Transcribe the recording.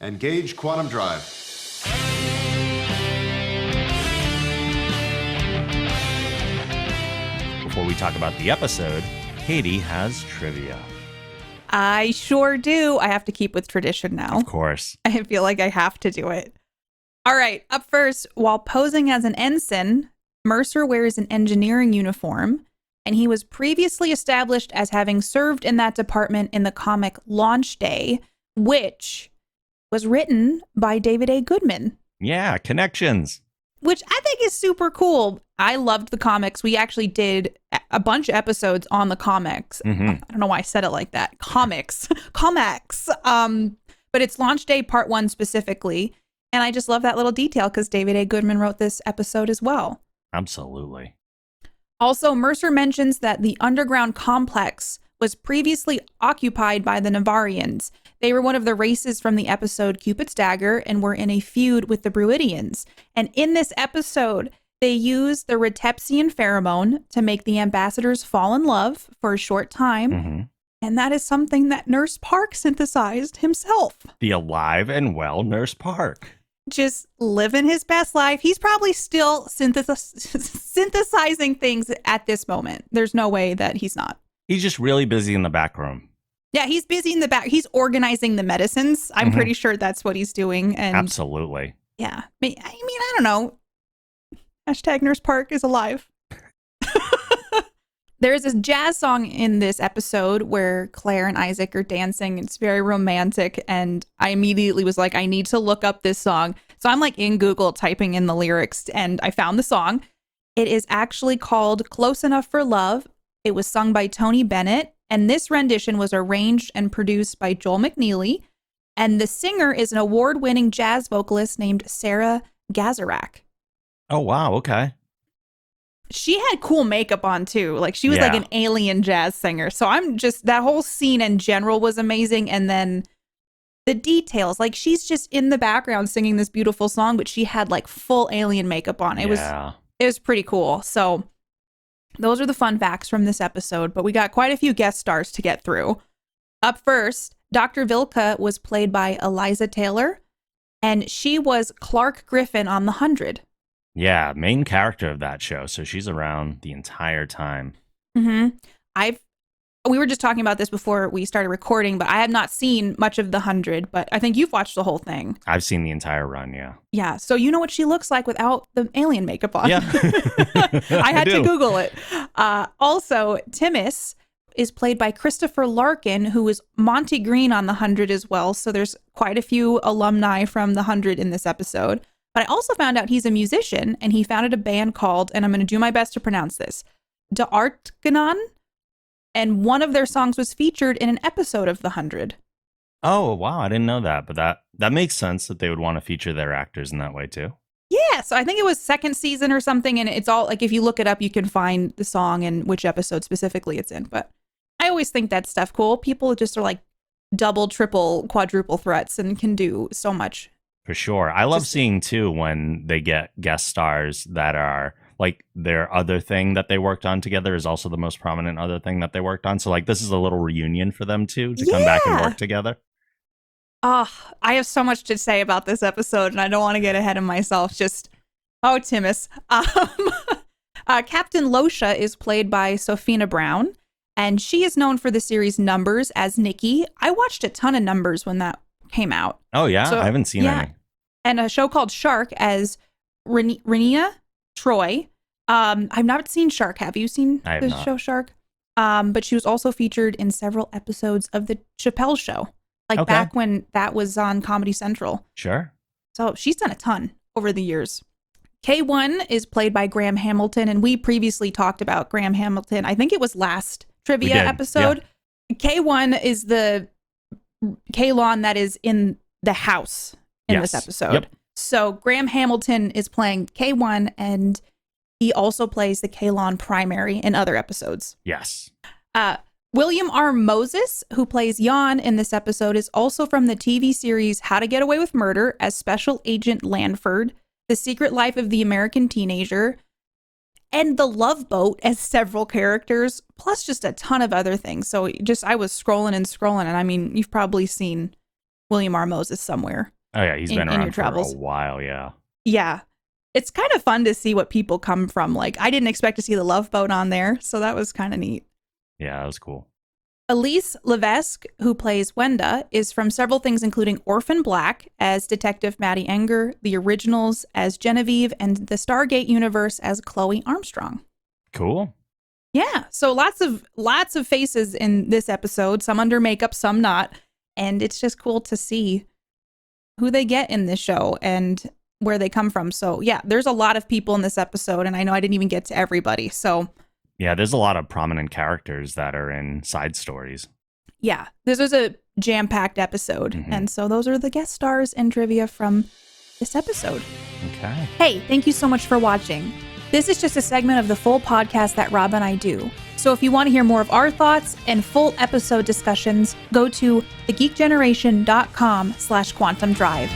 Engage quantum drive. Before we talk about the episode, Katie has trivia. I sure do. I have to keep with tradition now. Of course. I feel like I have to do it. All right. Up first, while posing as an ensign, Mercer wears an engineering uniform, and he was previously established as having served in that department in the comic Launch Day, which was written by David A. Goodman. Yeah, connections. Which I think is super cool. I loved the comics. We actually did a bunch of episodes on the comics. Mm-hmm. I don't know why I said it like that. Comics. But it's Launch Day Part 1 specifically. And I just love that little detail because David A. Goodman wrote this episode as well. Absolutely. Also, Mercer mentions that the underground complex was previously occupied by the Navarians. They were one of the races from the episode Cupid's Dagger and were in a feud with the Bruidians. And in this episode, they used the Retepsian pheromone to make the ambassadors fall in love for a short time. Mm-hmm. And that is something that Nurse Park synthesized himself. The alive and well Nurse Park. Just living his best life. He's probably still synthesizing things at this moment. There's no way that he's not. He's just really busy in the back room. Yeah, he's busy in the back. He's organizing the medicines. I'm pretty sure that's what he's doing. And absolutely. Yeah. I mean, I don't know. Hashtag Nurse Park is alive. There's a jazz song in this episode where Claire and Isaac are dancing. It's very romantic. And I immediately was like, I need to look up this song. So I'm like in Google typing in the lyrics and I found the song. It is actually called Close Enough for Love. It was sung by Tony Bennett. And this rendition was arranged and produced by Joel McNeely. And the singer is an award-winning jazz vocalist named Sarah Gazarak. Oh, wow. Okay. She had cool makeup on too. Like she was like an alien jazz singer. So I'm just, that whole scene in general was amazing. And then the details, like she's just in the background singing this beautiful song, but she had like full alien makeup on. It was pretty cool. So those are the fun facts from this episode, but we got quite a few guest stars to get through. Up first, Dr. Vilka was played by Eliza Taylor, and she was Clark Griffin on The 100. Yeah, main character of that show. So she's around the entire time. Mm-hmm. We were just talking about this before we started recording, but I have not seen much of The 100, but I think you've watched the whole thing. I've seen the entire run, yeah. Yeah, so you know what she looks like without the alien makeup on. Yeah. I had to Google it. Also, Timmis is played by Christopher Larkin, who is Monty Green on The 100 as well. So there's quite a few alumni from The 100 in this episode. But I also found out he's a musician, and he founded a band called, and I'm going to do my best to pronounce this, De Artganon. And one of their songs was featured in an episode of The 100. Oh, wow. I didn't know that. But that makes sense that they would want to feature their actors in that way, too. Yeah. So I think it was second season or something. And it's all like, if you look it up, you can find the song and which episode specifically it's in. But I always think that stuff cool. People just are like double, triple, quadruple threats and can do so much. For sure. I love seeing, too, when they get guest stars that are like their other thing that they worked on together is also the most prominent other thing that they worked on. So like this is a little reunion for them, too, to come back and work together. Oh, I have so much to say about this episode and I don't want to get ahead of myself. Timmis. Captain Losha is played by Sophina Brown, and she is known for the series Numbers as Nikki. I watched a ton of Numbers when that came out. Oh, yeah? So, I haven't seen any. And a show called Shark as Renia Troy. I've not seen Shark. Have you seen the show Shark? But she was also featured in several episodes of The Chappelle Show, like back when that was on Comedy Central. Sure. So she's done a ton over the years. K1 is played by Graham Hamilton, and we previously talked about Graham Hamilton. I think it was last trivia episode. Yeah. K1 is the Kalon that is in the house in this episode. Yep. So Graham Hamilton is playing K1, and he also plays the Kalon primary in other episodes. Yes. William R. Moses, who plays Jan in this episode, is also from the TV series How to Get Away with Murder as Special Agent Lanford, The Secret Life of the American Teenager, and The Love Boat as several characters, plus just a ton of other things. So I was scrolling and I mean, you've probably seen William R. Moses somewhere. Oh yeah, he's been in your around for travels. a while. Yeah. Yeah. It's kind of fun to see what people come from. Like, I didn't expect to see the Love Boat on there, so that was kind of neat. Yeah, that was cool. Elise Levesque, who plays Wenda, is from several things, including Orphan Black as Detective Maddie Enger, The Originals as Genevieve, and the Stargate universe as Chloe Armstrong. Cool. Yeah, so lots of faces in this episode, some under makeup, some not, and it's just cool to see who they get in this show and where they come from. So yeah, there's a lot of people in this episode, and I know I didn't even get to everybody. So yeah, there's a lot of prominent characters that are in side stories. Yeah, this was a jam-packed episode, and so those are the guest stars and trivia from this episode. Okay. Hey, thank you so much for watching. This is just a segment of the full podcast that Rob and I do. So if you want to hear more of our thoughts and full episode discussions, go to thegeekgeneration.com/quantum drive.